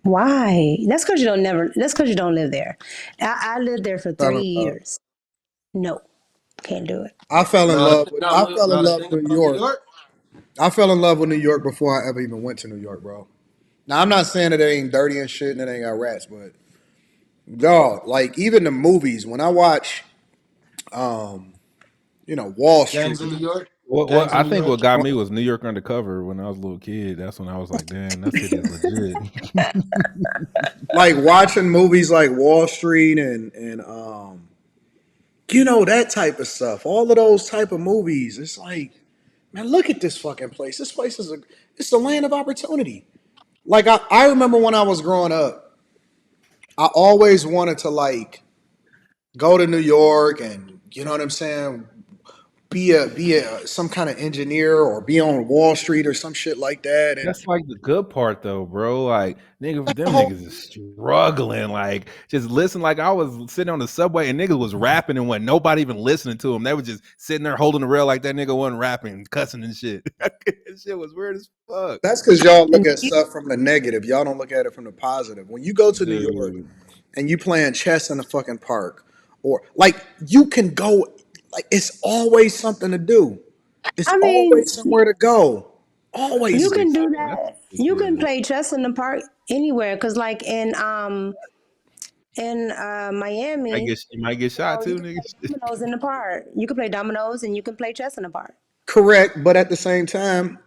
Why? That's because you don't live there. I lived there for Fell three in love. years. No, can't do it. I fell in love with. I fell in Now the love thing with New about New York. York, I fell in love with New York before I ever even went to New York, bro. Now I'm not saying that it ain't dirty and shit and it ain't got rats, but dog, like even the movies when I watch, um, Wall Street. gangs in New York, What gangs in I New think York. what got me was New York Undercover when I was a little kid. That's when I was like, damn, that city is legit. Like watching movies like Wall Street and that type of stuff. All of those type of movies. It's like, man, look at this fucking place. This place is it's a land of opportunity. Like I remember when I was growing up, I always wanted to like go to New York and you know what I'm saying, be a some kind of engineer or be on Wall Street or some shit like that. And That's like the good part though, bro. Like nigga, that's the them whole niggas is struggling. Like just listen. Like I was sitting on the subway and niggas was rapping and when nobody even listening to them. They were just sitting there holding the rail like that nigga wasn't rapping, cussing and shit. That shit was weird as fuck, that's because y'all look And at you, stuff from the negative. Y'all don't look at it from the positive. When you go to New York dude. and you playing chess in the fucking park, or like you can go, like it's always something to do. It's I mean, always somewhere to go. you Always. can do That's that. You can good. play chess in the park anywhere. Cause like in Miami, You might get shot you too, can play nigga. dominoes in the park. You can play dominoes and you can play chess in the park. Correct, but at the same time,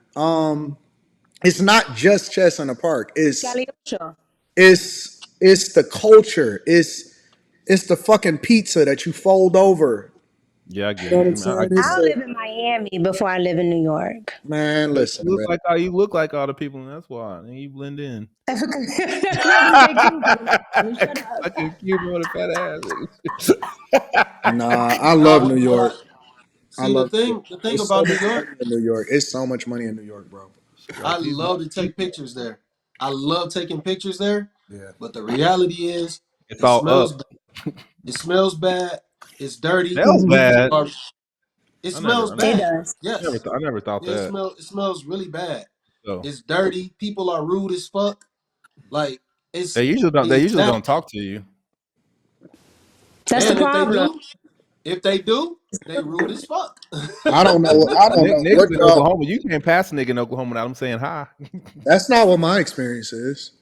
it's not just chess in the park. Caliocho. It's the culture. It's the fucking pizza that you fold over. Yeah, I You get know what it. I'm I saying? get It's I'll that. live in Miami before I live in New York. man, But listen, man. you look like all the people, and that's why. And you blend in. That's because they Cuban. Shut Fucking up. Cuban with a fat ass. Nah, I Now, love New what I York. I see love New York. the thing It's so about New much York, money in New York. It's so much money in New York, bro. Shit, I like these love to take people. pictures there. I love taking pictures there, Yeah. but the reality is, It's it all up. smells bad. It smells bad. It's dirty. Smells Mhm. People bad. are. It smells It bad. does. Yes, I never thought that. It smells really bad. So It's dirty. People are rude as fuck. Like they it's usually that. don't talk to you. That's the And problem. if they do, they rude as fuck. I don't know. Because I don't know niggas what in y'all. Oklahoma, you can't pass a nigga in Oklahoma without them saying hi. That's not what my experience is.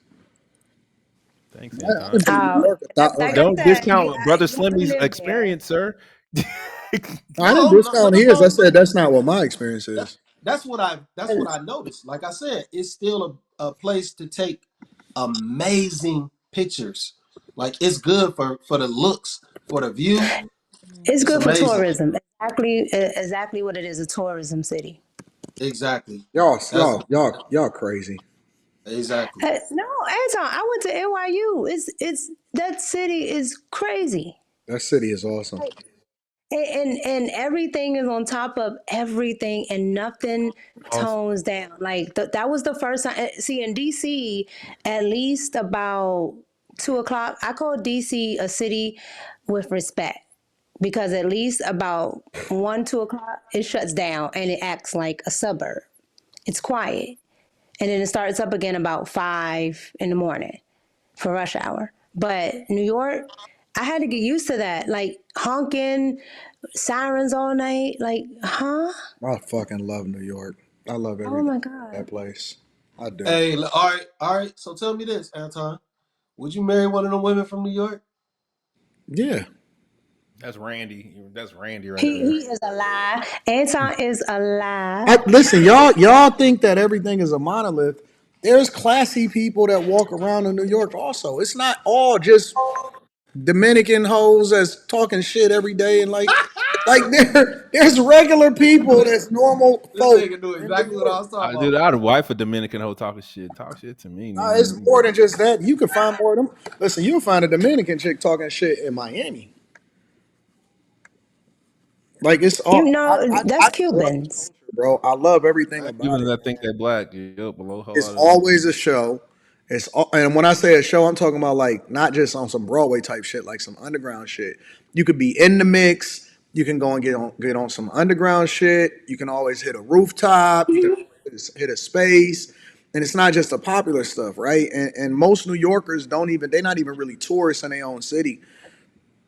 Thanks, I Anton. done been in New York. Like I Don't said, discount Brother you have to Slimmy's live there. experience, sir. I didn't No, discount his. I no. said that's not what my experience That, is. that's what I noticed. Like I said, it's still a place to take amazing pictures. Like it's good for the looks, for the view. It's It's good for amazing. tourism. Exactly what it is, a tourism city. Exactly. Y'all, That's y'all, y'all, y'all crazy. exactly. No, Anton, I went to NYU. It's that city is crazy. That city is awesome. And everything is on top of everything and nothing Also, tones down. Like that was the first time. See, in DC, at least about 2 o'clock, I call DC a city with respect because at least about 1, 2 o'clock, it shuts down and it acts like a suburb. It's quiet. And then it starts up again about 5 in the morning for rush hour. But New York, I had to get used to that. Like honking, sirens all night. Like, huh? I fucking love New York. I love Oh everything my about that God. place. I do. Hey, all right. So tell me this, Anton. Would you marry one of them women from New York? Yeah. that's Randy. That's Randy right He there. is a lie. Anton is a lie. Listen, y'all think that everything is a monolith. There's classy people that walk around in New York also. It's not all just Dominican hoes that's talking shit every day and like there's regular people that's normal This folk nigga knew in New exactly what I York. was talking Dude, about. I'd wife a Dominican hoe talking shit. Talk shit to me, Nah, it's nigga. more than just that. You can find more of them. Listen, you'll find a Dominican chick talking shit in Miami. Like it's You all know, I that's just love the Cubans. culture, bro. I love everything about Even it. if I think they black, yep, below a whole It's lot of always a show. And when I say a show, I'm talking about like not just on some Broadway type shit, like some underground shit. You could be in the mix. You can go and get on some underground shit. You can always hit a rooftop. You can always hit a space, and it's not just the popular stuff, right? And most New Yorkers don't even they're not even really tourists in their own city.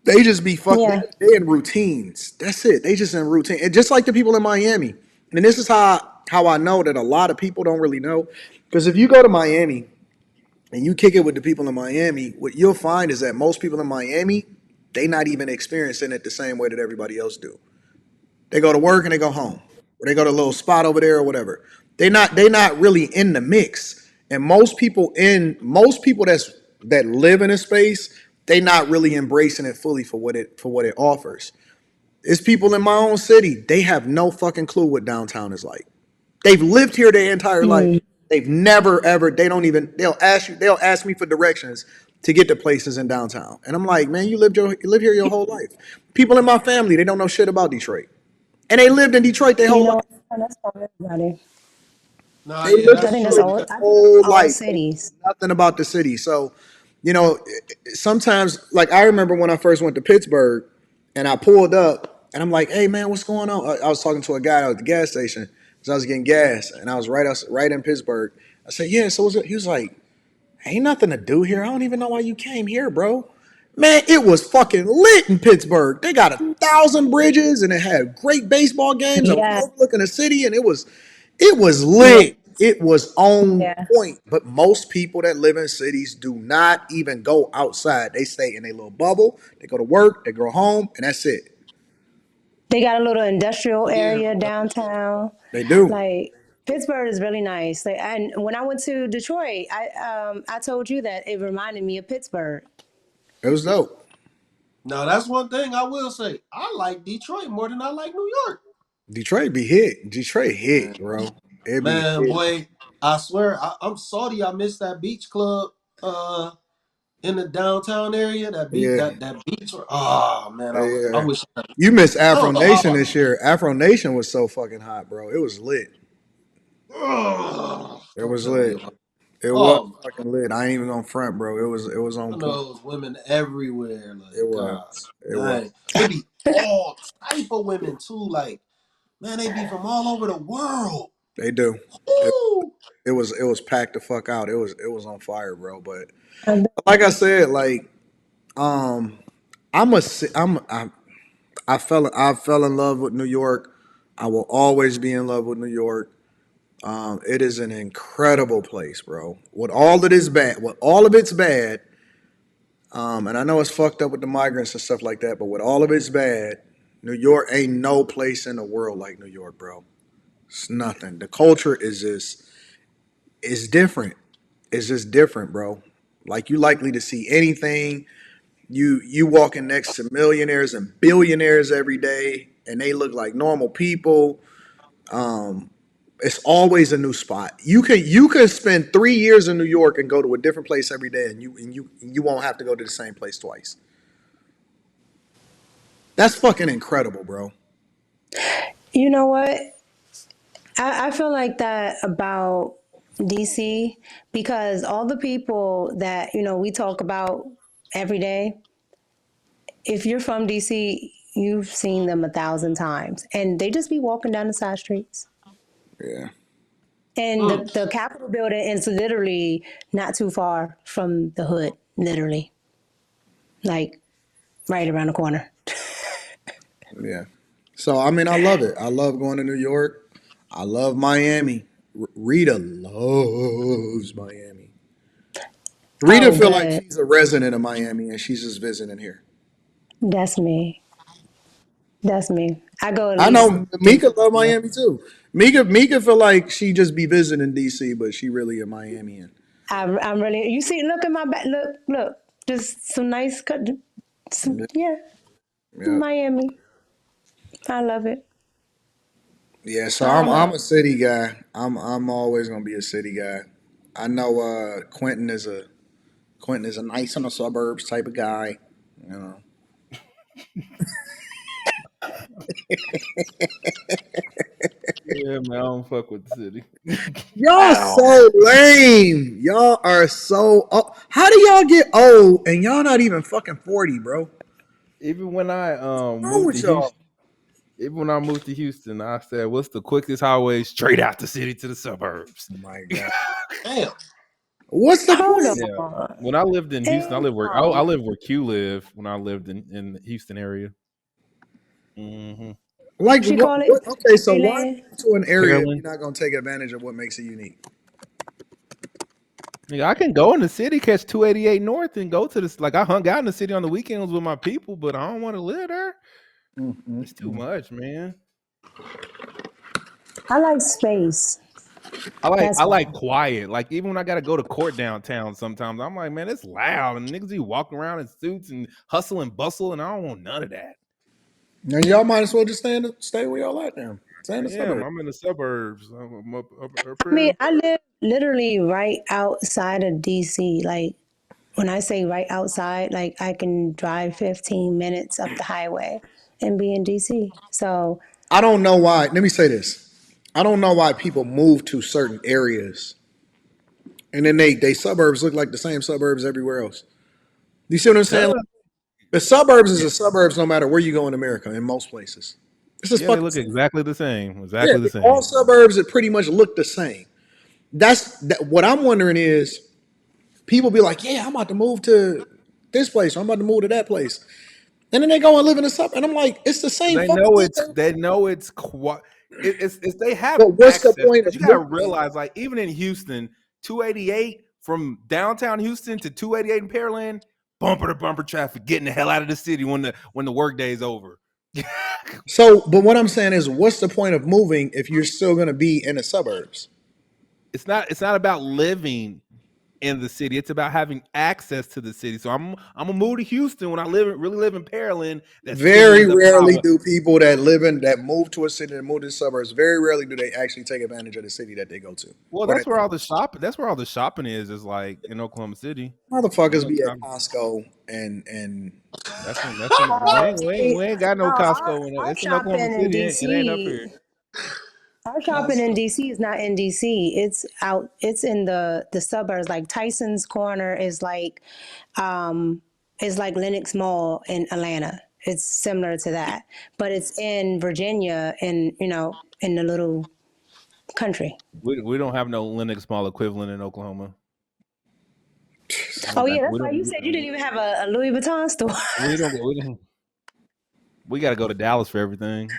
They just be fuck. Yeah. They in routines. That's it. They just in routine. And just like the people in Miami. And this is how I know that a lot of people don't really know. Because if you go to Miami and you kick it with the people in Miami, what you'll find is that most people in Miami, they not even experiencing it the same way that everybody else do. They go to work and they go home, or they go to a little spot over there or whatever. They not really in the mix. And most people that live in a space, they not really embracing it fully for what it offers. It's people in my own city. They have no fucking clue what downtown is like. They've lived here their entire life. Mm. They've never ever. They don't even. They'll ask me for directions to get to places in downtown, and I'm like, man, you live here your whole life. People in my family, they don't know shit about Detroit, and they lived in Detroit their You whole know, life. that's for everybody. No, They yeah, lived I in that's think that's true Detroit all. because their I think that's whole all life. They know cities. nothing about the city. So, you know, sometimes, like I remember when I first went to Pittsburgh, and I pulled up, and I'm like, hey man, what's going on? I was talking to a guy at the gas station because I was getting gas, and I was right in Pittsburgh. I said, yeah. So he was like, ain't nothing to do here. I don't even know why you came here, bro. Man, it was fucking lit in Pittsburgh. They got 1,000 bridges and it had great baseball games and Yeah. overlooking the city, and it was Yeah. lit. It was on Yeah. point. But most people that live in cities do not even go outside. They stay in a little bubble. They go to work, they go home, and that's it. They got a little industrial yeah, area downtown. They do. Like Pittsburgh is really nice. Like, and when I went to Detroit, I told you that it reminded me of Pittsburgh. It was dope. no, that's one thing I will say. I like Detroit more than I like New York. Detroit be hit. Detroit Man, hit, bro. It be man, hit. boy, I swear, I'm salty. I missed that beach club in the downtown area. That beach, Yeah. that beach. Oh man, I Yeah. wish. You missed I Afro don't know how. Nation this year. Afro Nation was so fucking hot, bro. It was lit. It Don't was tell me lit. about. It was Oh my, fucking lit. I ain't even gonna front, bro. It was on I point. know it was women everywhere. It Like was. God, It was. dang, it be all type of women too. Like man, they be from all over the world. They do. It, Ooh. it was packed the fuck out. It was on fire, bro. But And like I said, like um, I'm a si- I'm I fell in love with New York. I will always be in love with New York. It is an incredible place, bro. With all of its bad, and I know it's fucked up with the migrants and stuff like that, but with all of its bad, New York ain't no place in the world like New York, bro. It's nothing. The culture is different. It's just different, bro. Like you likely to see anything. You walking next to millionaires and billionaires every day, and they look like normal people. Um, it's always a new spot. You can spend 3 years in New York and go to a different place every day, and you won't have to go to the same place twice. That's fucking incredible, bro. you know what? I feel like that about DC because all the people that, we talk about every day, if you're from DC, you've seen them 1,000 times and they just be walking down the side streets. Yeah, And Mm. the Capitol building is literally not too far from the hood, literally, like right around the corner. yeah. So I mean, I love it. I love going to New York. I love Miami. Rita loves Miami. Rita Oh, feel like good. she's a resident of Miami and she's just visiting here. That's me. That's me. I go at I least know three Mika times love a year. Miami too. Mika feel like she just be visiting DC, but she really a Miamian. I'm really. You see, look at my back. Look. Just some nice cut. Yeah, Yeah, yeah. Miami. I love it. Yeah, so I I'm love I'm a city guy. I'm always gonna be a city guy. I know Quentin is a nice in the suburbs type of guy. You know. Yeah, man, I don't fuck with the city. Y'all at all. so lame. Y'all are so how do y'all get old and y'all not even fucking 40, bro? What's Even when I wrong moved to with y'all? Houston, Even when I moved to Houston, I said, "What's the quickest highway straight out the city to the suburbs?" Oh my God. Damn. What's the Hold point? Yeah. on. When I lived in Houston, I Ain't lived where I no. lived where Q lived when I lived in the Houston area. Mm-hmm. Like She call it what? Okay, so why Pearland. move to an area if Pearland. you're not gonna take advantage of what makes it unique? Nigga, I can go in the city, catch 288 North, and go to this. Like I hung out in the city on the weekends with my people, but I don't want to live there. It's too Mm-hmm. much, man. I like space. I That's like why. quiet. Like even when I gotta go to court downtown, sometimes I'm like, man, it's loud and niggas be walking around in suits and hustle and bustle, and I don't want none of that. Now y'all might as well just stay where y'all at now. Stay in the Yeah, suburbs. I'm in the suburbs. I'm up I mean, here. I live literally right outside of DC. Like when I say right outside, like I can drive 15 minutes up the highway and be in DC. So I don't know why. Let me say this. I don't know why people move to certain areas and then they suburbs look like the same suburbs everywhere else. You see what I'm saying? Like, Cause the suburbs is the suburbs no matter where you go in America in most places. It's just yeah, they fucking look exactly the same. yeah. Exactly the All same. suburbs that pretty much look the same. What I'm wondering is people be like, yeah, I'm about to move to this place or I'm about to move to that place. And then they go and live in a suburb. And I'm like, it's the same fucking thing. They know it's quite it's they have But what's the access point because of you gotta moving? realize like even in Houston, 288 from downtown Houston to 288 in Pearland, bumper to bumper traffic, getting the hell out of the city when the work day's over. So, but what I'm saying is, what's the point of moving if you're still going to be in the suburbs? It's not about living in the city. It's about having access to the city. So I'm gonna move to Houston when I really live in Pearland. That still Very ends up rarely power. do people that move to a city and move to the suburbs. Very rarely do they actually take advantage of the city that they go to Well, or that they that's where all the shopping is like in Oklahoma City. You motherfuckers know, be at Costco and see, we ain't got no Costco in it. our It's in Oklahoma shopping in City. It ain't up here. DC. Our shopping in Costco. DC is not in DC. It's out. It's in the suburbs. Like Tyson's Corner um, is like Lenox Mall in Atlanta. It's similar to that, but it's in Virginia, in in the little country. We don't have no Linux Mall equivalent in Oklahoma. Oh yeah, We that's right. You don't said you didn't even have a Louis Vuitton store. we don't we got to go to Dallas for everything.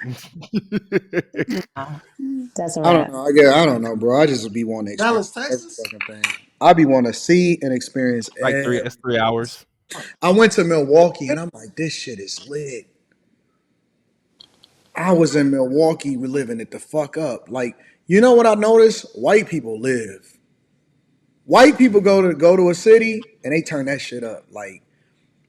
That's a I don't wrap. know. I don't know, bro. I just be wanting to experience Dallas, every Texas? fucking thing. I be wanting to see and experience Like every. it's 3 hours. I went to Milwaukee and I'm like, this shit is lit. I was in Milwaukee, we living it the fuck up. Like, you know what I noticed? White people live. White people go to a city and they turn that shit up. Like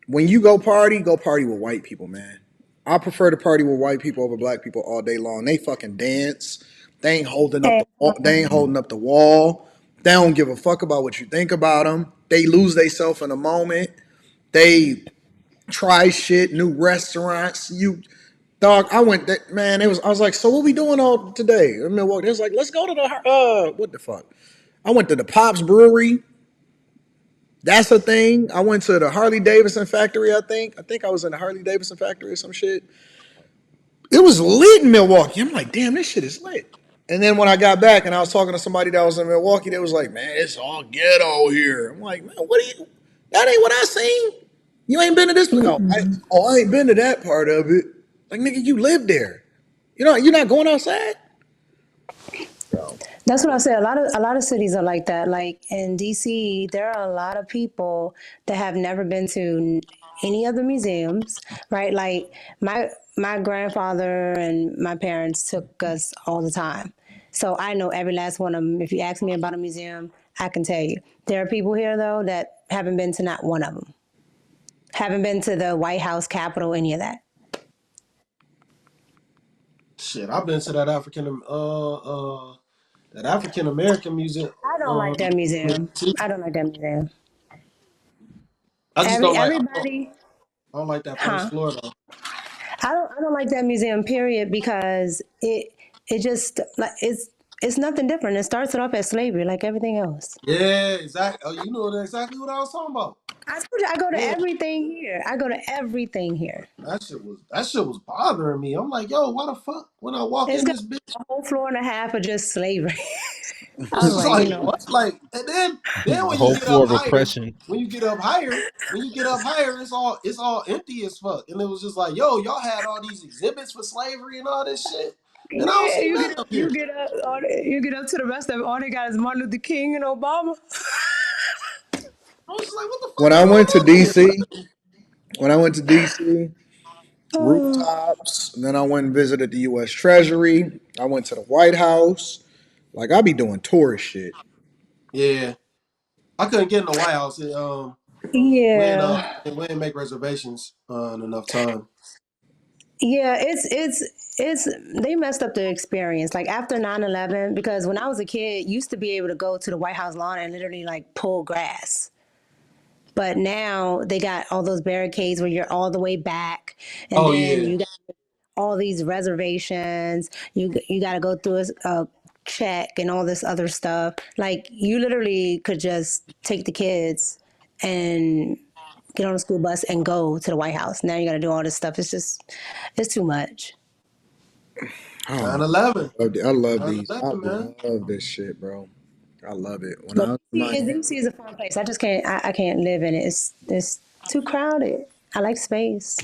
when you go party with white people, man. I prefer to party with white people over black people all day long. They fucking dance. They ain't holding up And the wall. They ain't holding up the wall. They don't give a fuck about what you think about them. They lose themselves in a moment. They try shit, new restaurants. You dog, I went that man. It was I was like, so what we doing all today in Milwaukee? It was like, let's go to the what the fuck? I went to the Pops Brewery. That's a thing. I went to the Harley Davidson factory. I think I was in the Harley Davidson factory or some shit. It was lit in Milwaukee. I'm like, damn, this shit is lit. And then when I got back and I was talking to somebody that was in Milwaukee, they was like, man, it's all ghetto here. I'm like, man, what are you? That ain't what I seen. You ain't been to this. I ain't been to that part of it. Like, nigga, you live there. You're not going outside. So, that's what I said. A lot of cities are like that. Like in DC, there are a lot of people that have never been to any of the museums, right? Like my grandfather and my parents took us all the time. So I know every last one of them. If you ask me about a museum, I can tell you. There are people here though that haven't been to not one of them. Haven't been to the White House, Capitol, any of that. Shit, I've been to that African American museum. I don't like that museum. I don't like that museum. I just don't like. Everybody, I don't like that first huh? floor though. I don't like that museum period because it just like it's nothing different. It starts it off as slavery like everything else. Yeah, exactly. Oh, you know exactly what I was talking about. I told you I go to Man, everything here. I go to everything here. that shit was bothering me. I'm like, yo, why the fuck when I walk It's in got this bitch, a whole floor and a half of just slavery. I was it's like, you like know what? what? Like, and then A when you whole get up floor of higher, oppression. it's all empty as fuck. And it was just like, yo, y'all had all these exhibits for slavery and all this shit, and I don't Yeah, see nothing up here. you get up to the rest of it. All they got is Martin Luther King and Obama. I was just like, what the When fuck I going went to on here? DC, when I went to DC, Oh, rooftops, and then I went and visited the U.S. Treasury. I went to the White House. Like I be doing tourist shit. Yeah, I couldn't get in the White House. yeah, We didn't make reservations in enough time. yeah. It's they messed up the experience. Like after 9/11, because when I was a kid, used to be able to go to the White House lawn and literally like pull grass. But now they got all those barricades where you're all the way back, and Oh then yeah, you got all these reservations. You got to go through a check and all this other stuff. Like you literally could just take the kids and get on a school bus and go to the White House. Now you got to do all this stuff. It's too much. I don't know. 9/11, I love these. I 9/11, man. love this shit, bro. I love it. When I But was in Miami, DC is a fun place. I just can't. I can't live in it. It's too crowded. I like space.